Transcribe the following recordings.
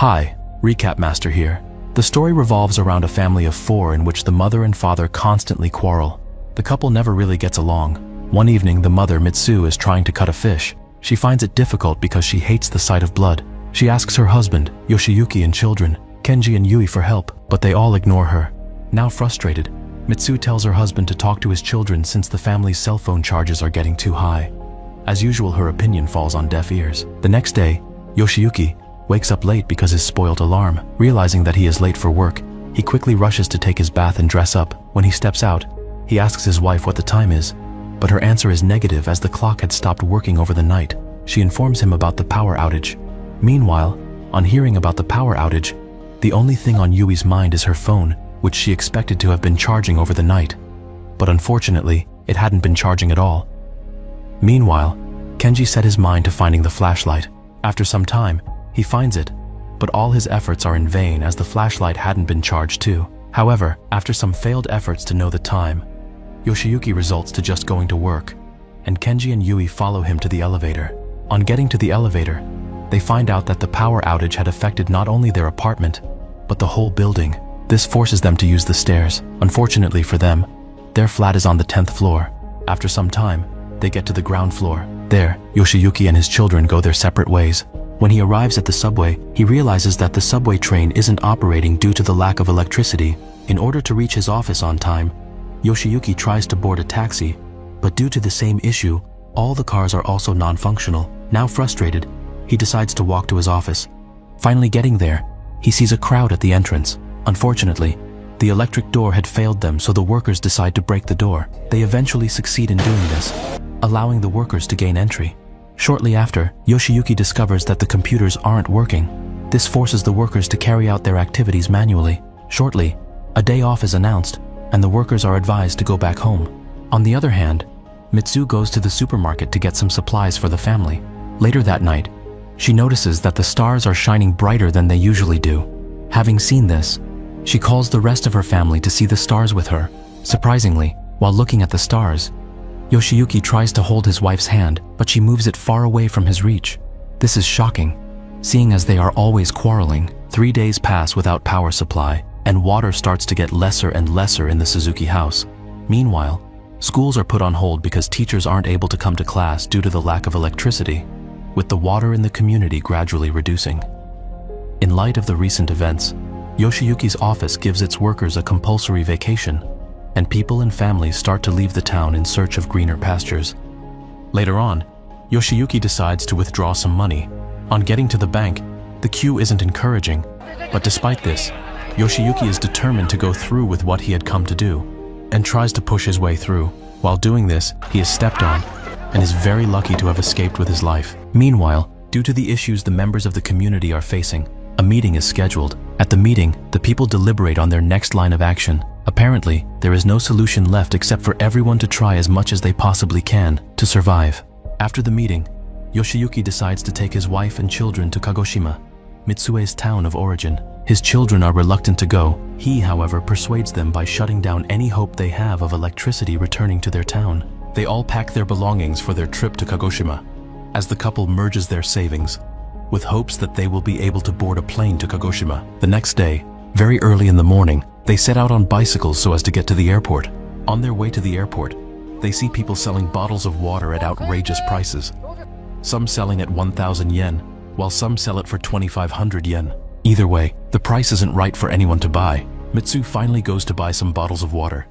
Hi, Recap Master here. The story revolves around a family of 4 in which the mother and father constantly quarrel. The couple never really gets along. One evening, the mother, Mitsu, is trying to cut a fish. She finds it difficult because she hates the sight of blood. She asks her husband, Yoshiyuki, and children, Kenji and Yui, for help, but they all ignore her. Now frustrated, Mitsu tells her husband to talk to his children since the family's cell phone charges are getting too high. As usual, her opinion falls on deaf ears. The next day, Yoshiyuki wakes up late because his spoiled alarm. Realizing that he is late for work, he quickly rushes to take his bath and dress up. When he steps out, he asks his wife what the time is, but her answer is negative as the clock had stopped working over the night. She informs him about the power outage. Meanwhile, on hearing about the power outage, the only thing on Yui's mind is her phone, which she expected to have been charging over the night. But unfortunately, it hadn't been charging at all. Meanwhile, Kenji set his mind to finding the flashlight. After some time, he finds it, but all his efforts are in vain as the flashlight hadn't been charged too. However, after some failed efforts to know the time, Yoshiyuki resorts to just going to work, and Kenji and Yui follow him to the elevator. On getting to the elevator, they find out that the power outage had affected not only their apartment, but the whole building. This forces them to use the stairs. Unfortunately for them, their flat is on the 10th floor. After some time, they get to the ground floor. There, Yoshiyuki and his children go their separate ways. When he arrives at the subway, he realizes that the subway train isn't operating due to the lack of electricity. In order to reach his office on time, Yoshiyuki tries to board a taxi, but due to the same issue, all the cars are also non-functional. Now frustrated, he decides to walk to his office. Finally getting there, he sees a crowd at the entrance. Unfortunately, the electric door had failed them, so the workers decide to break the door. They eventually succeed in doing this, allowing the workers to gain entry. Shortly after, Yoshiyuki discovers that the computers aren't working. This forces the workers to carry out their activities manually. Shortly, a day off is announced, and the workers are advised to go back home. On the other hand, Mitsu goes to the supermarket to get some supplies for the family. Later that night, she notices that the stars are shining brighter than they usually do. Having seen this, she calls the rest of her family to see the stars with her. Surprisingly, while looking at the stars, Yoshiyuki tries to hold his wife's hand, but she moves it far away from his reach. This is shocking, seeing as they are always quarreling. 3 days pass without power supply, and water starts to get lesser and lesser in the Suzuki house. Meanwhile, schools are put on hold because teachers aren't able to come to class due to the lack of electricity, with the water in the community gradually reducing. In light of the recent events, Yoshiyuki's office gives its workers a compulsory vacation, and people and families start to leave the town in search of greener pastures. Later on, Yoshiyuki decides to withdraw some money. On getting to the bank, the queue isn't encouraging, but despite this, Yoshiyuki is determined to go through with what he had come to do, and tries to push his way through. While doing this, he is stepped on, and is very lucky to have escaped with his life. Meanwhile, due to the issues the members of the community are facing, a meeting is scheduled. At the meeting, the people deliberate on their next line of action. Apparently, there is no solution left except for everyone to try as much as they possibly can to survive. After the meeting, Yoshiyuki decides to take his wife and children to Kagoshima, Mitsue's town of origin. His children are reluctant to go. He, however, persuades them by shutting down any hope they have of electricity returning to their town. They all pack their belongings for their trip to Kagoshima, as the couple merges their savings, with hopes that they will be able to board a plane to Kagoshima. The next day, very early in the morning, they set out on bicycles so as to get to the airport. On their way to the airport, they see people selling bottles of water at outrageous prices. Some selling at 1,000 yen, while some sell it for 2,500 yen. Either way, the price isn't right for anyone to buy. Mitsu finally goes to buy some bottles of water.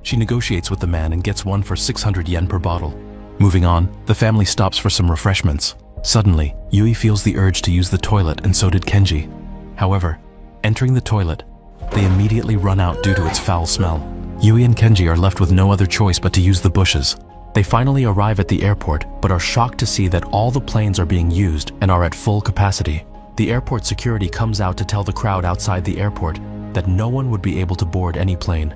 She negotiates with the man and gets one for 600 yen per bottle. Moving on, the family stops for some refreshments. Suddenly, Yui feels the urge to use the toilet, and so did Kenji. However, entering the toilet, they immediately run out due to its foul smell. Yui and Kenji are left with no other choice but to use the bushes. They finally arrive at the airport, but are shocked to see that all the planes are being used and are at full capacity. The airport security comes out to tell the crowd outside the airport that no one would be able to board any plane,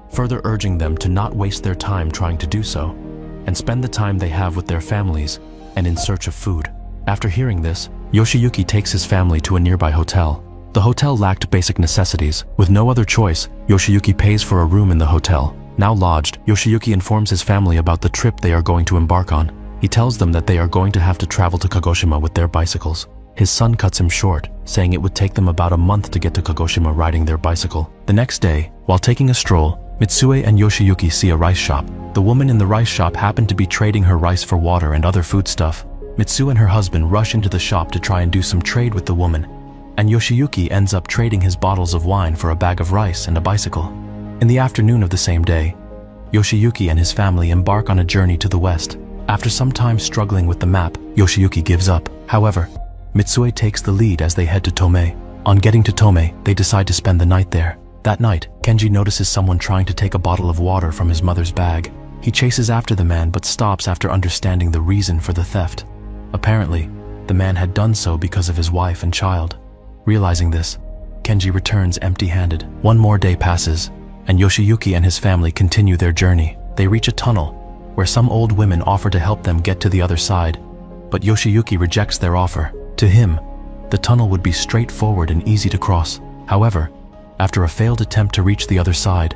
further urging them to not waste their time trying to do so, and spend the time they have with their families and in search of food. After hearing this, Yoshiyuki takes his family to a nearby hotel. The hotel lacked basic necessities. With no other choice, Yoshiyuki pays for a room in the hotel. Now lodged, Yoshiyuki informs his family about the trip they are going to embark on. He tells them that they are going to have to travel to Kagoshima with their bicycles. His son cuts him short, saying it would take them about a month to get to Kagoshima riding their bicycle. The next day, while taking a stroll, Mitsue and Yoshiyuki see a rice shop. The woman in the rice shop happened to be trading her rice for water and other foodstuff. Mitsue and her husband rush into the shop to try and do some trade with the woman, and Yoshiyuki ends up trading his bottles of wine for a bag of rice and a bicycle. In the afternoon of the same day, Yoshiyuki and his family embark on a journey to the west. After some time struggling with the map, Yoshiyuki gives up. However, Mitsue takes the lead as they head to Tomei. On getting to Tomei, they decide to spend the night there. That night, Kenji notices someone trying to take a bottle of water from his mother's bag. He chases after the man but stops after understanding the reason for the theft. Apparently, the man had done so because of his wife and child. Realizing this, Kenji returns empty-handed. One more day passes, and Yoshiyuki and his family continue their journey. They reach a tunnel, where some old women offer to help them get to the other side, but Yoshiyuki rejects their offer. To him, the tunnel would be straightforward and easy to cross. However, after a failed attempt to reach the other side,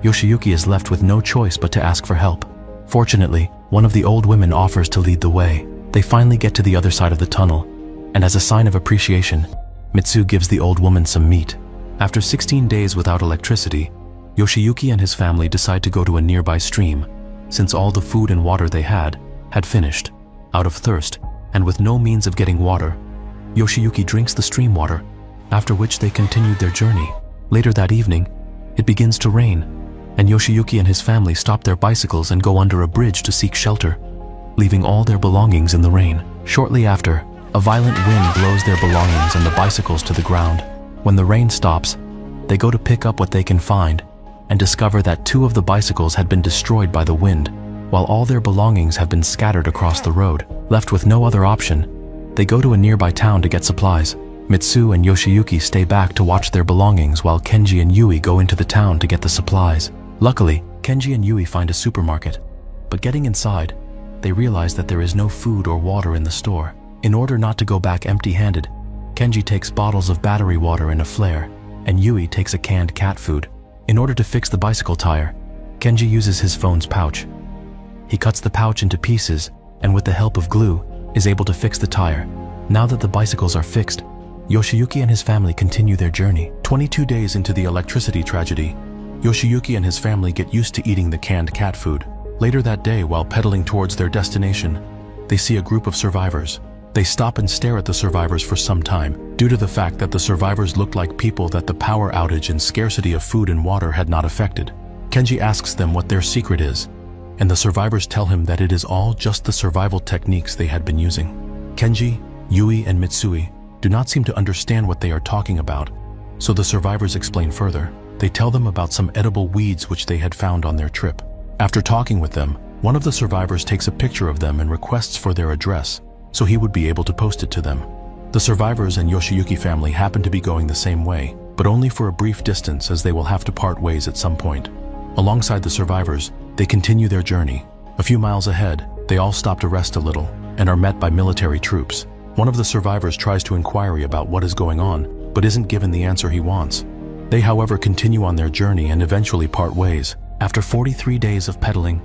Yoshiyuki is left with no choice but to ask for help. Fortunately, one of the old women offers to lead the way. They finally get to the other side of the tunnel, and as a sign of appreciation, Mitsu gives the old woman some meat. After 16 days without electricity, Yoshiyuki and his family decide to go to a nearby stream, since all the food and water they had finished. Out of thirst, and with no means of getting water, Yoshiyuki drinks the stream water, after which they continued their journey. Later that evening, it begins to rain, and Yoshiyuki and his family stop their bicycles and go under a bridge to seek shelter, leaving all their belongings in the rain. Shortly after, a violent wind blows their belongings and the bicycles to the ground. When the rain stops, they go to pick up what they can find and discover that 2 of the bicycles had been destroyed by the wind, while all their belongings have been scattered across the road. Left with no other option, they go to a nearby town to get supplies. Mitsu and Yoshiyuki stay back to watch their belongings while Kenji and Yui go into the town to get the supplies. Luckily, Kenji and Yui find a supermarket, but getting inside, they realize that there is no food or water in the store. In order not to go back empty-handed, Kenji takes bottles of battery water and a flare, and Yui takes a canned cat food. In order to fix the bicycle tire, Kenji uses his phone's pouch. He cuts the pouch into pieces, and with the help of glue, is able to fix the tire. Now that the bicycles are fixed, Yoshiyuki and his family continue their journey. 22 days into the electricity tragedy, Yoshiyuki and his family get used to eating the canned cat food. Later that day, while pedaling towards their destination, they see a group of survivors. They stop and stare at the survivors for some time, due to the fact that the survivors looked like people that the power outage and scarcity of food and water had not affected. Kenji asks them what their secret is, and the survivors tell him that it is all just the survival techniques they had been using. Kenji, Yui, and Mitsui do not seem to understand what they are talking about, so the survivors explain further. They tell them about some edible weeds which they had found on their trip. After talking with them, one of the survivors takes a picture of them and requests for their address, so he would be able to post it to them. The survivors and Yoshiyuki family happen to be going the same way, but only for a brief distance as they will have to part ways at some point. Alongside the survivors, they continue their journey. A few miles ahead, they all stop to rest a little and are met by military troops. One of the survivors tries to inquire about what is going on, but isn't given the answer he wants. They, however, continue on their journey and eventually part ways. After 43 days of pedaling,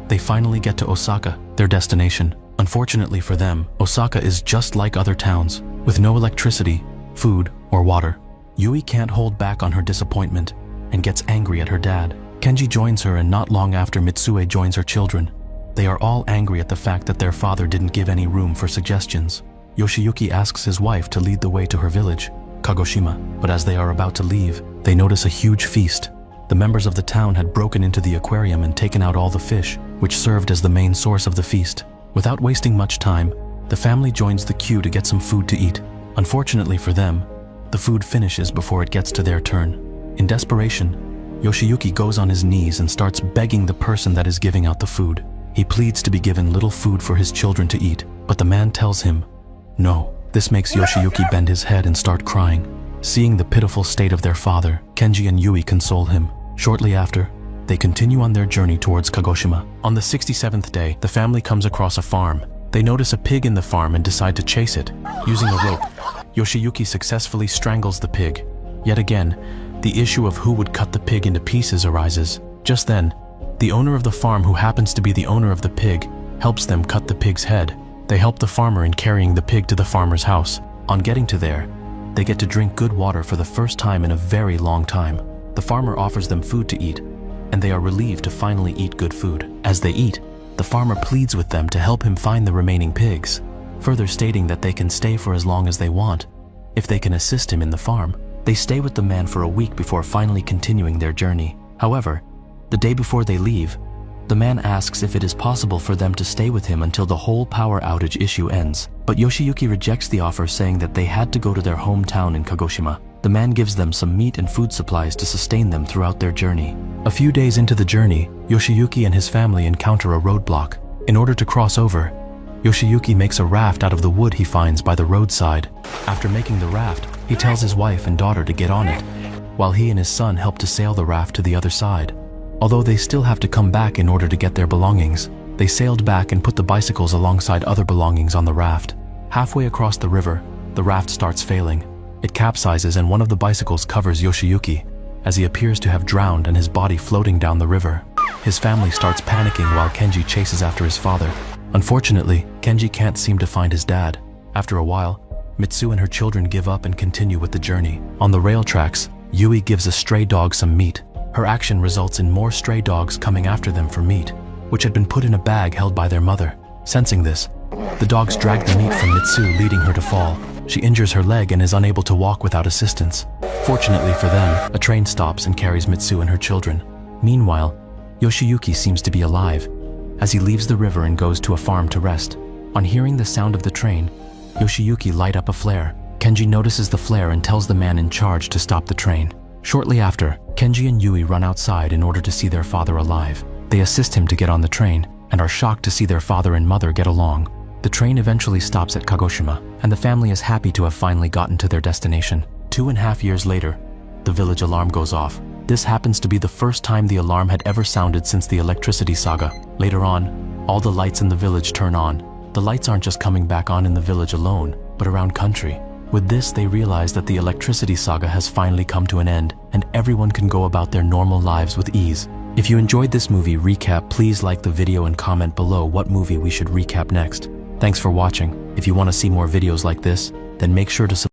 they finally get to Osaka, their destination. Unfortunately for them, Osaka is just like other towns, with no electricity, food, or water. Yui can't hold back on her disappointment and gets angry at her dad. Kenji joins her, and not long after, Mitsue joins her children. They are all angry at the fact that their father didn't give any room for suggestions. Yoshiyuki asks his wife to lead the way to her village, Kagoshima, but as they are about to leave, they notice a huge feast. The members of the town had broken into the aquarium and taken out all the fish, which served as the main source of the feast. Without wasting much time, the family joins the queue to get some food to eat. Unfortunately for them, the food finishes before it gets to their turn. In desperation, Yoshiyuki goes on his knees and starts begging the person that is giving out the food. He pleads to be given little food for his children to eat, but the man tells him no. This makes Yoshiyuki bend his head and start crying. Seeing the pitiful state of their father, Kenji and Yui console him. Shortly after, they continue on their journey towards Kagoshima. On the 67th day, the family comes across a farm. They notice a pig in the farm and decide to chase it. Using a rope, Yoshiyuki successfully strangles the pig. Yet again, the issue of who would cut the pig into pieces arises. Just then, the owner of the farm, who happens to be the owner of the pig, helps them cut the pig's head. They help the farmer in carrying the pig to the farmer's house. On getting to there, they get to drink good water for the first time in a very long time. The farmer offers them food to eat, and they are relieved to finally eat good food. As they eat, the farmer pleads with them to help him find the remaining pigs, further stating that they can stay for as long as they want, if they can assist him in the farm. They stay with the man for a week before finally continuing their journey. However, the day before they leave, the man asks if it is possible for them to stay with him until the whole power outage issue ends. But Yoshiyuki rejects the offer, saying that they had to go to their hometown in Kagoshima. The man gives them some meat and food supplies to sustain them throughout their journey. A few days into the journey, Yoshiyuki and his family encounter a roadblock. In order to cross over, Yoshiyuki makes a raft out of the wood he finds by the roadside. After making the raft, he tells his wife and daughter to get on it, while he and his son help to sail the raft to the other side. Although they still have to come back in order to get their belongings, they sailed back and put the bicycles alongside other belongings on the raft. Halfway across the river, the raft starts failing. It capsizes and one of the bicycles covers Yoshiyuki, as he appears to have drowned and his body floating down the river. His family starts panicking while Kenji chases after his father. Unfortunately, Kenji can't seem to find his dad. After a while, Mitsu and her children give up and continue with the journey. On the rail tracks, Yui gives a stray dog some meat. Her action results in more stray dogs coming after them for meat, which had been put in a bag held by their mother. Sensing this, the dogs drag the meat from Mitsu, leading her to fall. She injures her leg and is unable to walk without assistance. Fortunately for them, a train stops and carries Mitsu and her children. Meanwhile, Yoshiyuki seems to be alive, as he leaves the river and goes to a farm to rest. On hearing the sound of the train, Yoshiyuki light up a flare. Kenji notices the flare and tells the man in charge to stop the train. Shortly after, Kenji and Yui run outside in order to see their father alive. They assist him to get on the train and are shocked to see their father and mother get along. The train eventually stops at Kagoshima, and the family is happy to have finally gotten to their destination. 2.5 years later, the village alarm goes off. This happens to be the first time the alarm had ever sounded since the electricity saga. Later on, all the lights in the village turn on. The lights aren't just coming back on in the village alone, but around country. With this, they realize that the electricity saga has finally come to an end, and everyone can go about their normal lives with ease. If you enjoyed this movie recap, please like the video and comment below what movie we should recap next. Thanks for watching. If you want to see more videos like this, then make sure to subscribe.